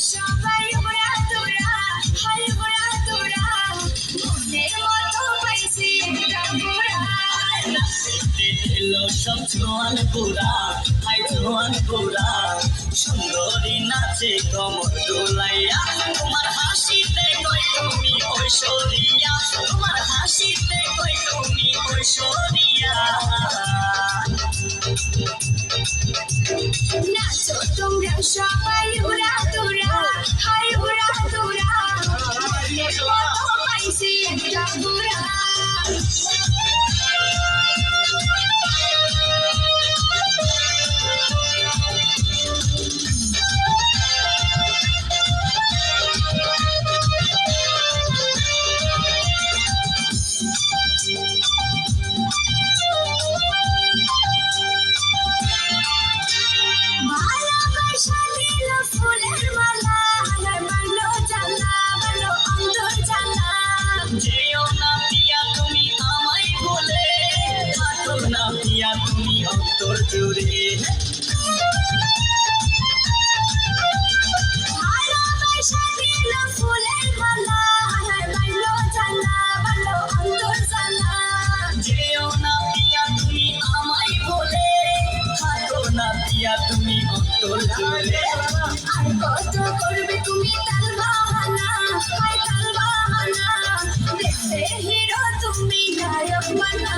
সবাই ওরা তোরা হাই ওরা তোরা মনের মতো পাইছি একটা গোরা এলো সব জোয়ান গোরা হাই জোয়ান গোরা সুন্দরী নাচে কমর দোলাইয়া তোমার হাসিতে কই তুমি ঐশ্বরিয়া তোমার হাসিতে কই তুমি ঐশ্বরিয়া নাচো তোমরা সবাই ওরা তোরা হাই ওরা তোরা মনের মতো পাইছি একটা গোরা ভালোবাসা দিল ফুলের মালা বালো জ্বালা বালো অন্তর জ্বালা যেও না পিয়া তুমি আমায় বলে থাকো না পিয়া তুমি অন্তর জুড়ে ভালোবাসা দিল ফুলের মালা বালো জ্বালা বালো অন্তর জ্বালা যেও না পিয়া তুমি আমায় বলে থাকো না পিয়া তুমি অন্তর জুড়ে আর কত করবে তুমি তাল বাহানা হাই তাল বাহানা দেখতে হিরো তুমি নায়ক মানা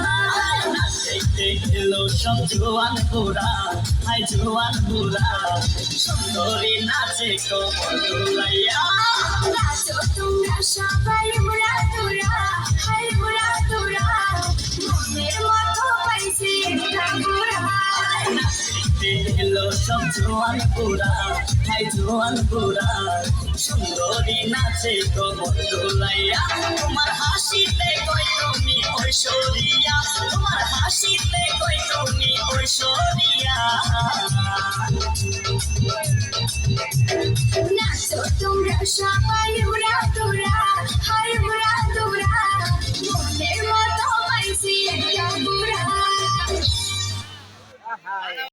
দেখতে এলো সব জোয়ান গোরা হাই জোয়ান গোরা সুন্দরী নাচে কমর দোলাইয়া নাচো তোমরা সবাই ওরা তোরা হাই ওরা তোরা মনের মতো পাইছি একটা গোরা দেখতে এলো সব জোয়ান গোরা হাই জোয়ান গোরা সুন্দরী নাচে কমর দোলাইয়া তোমার হাসিতে কই তুমি ঐশ্বরিয়া তোমার হাসিতে কই তুমি ঐশ্বরিয়া নাচো তোমরা সবাই ওরা তোরা হাই ওরা তোরা মনের মতো পাইছি একটা গোরা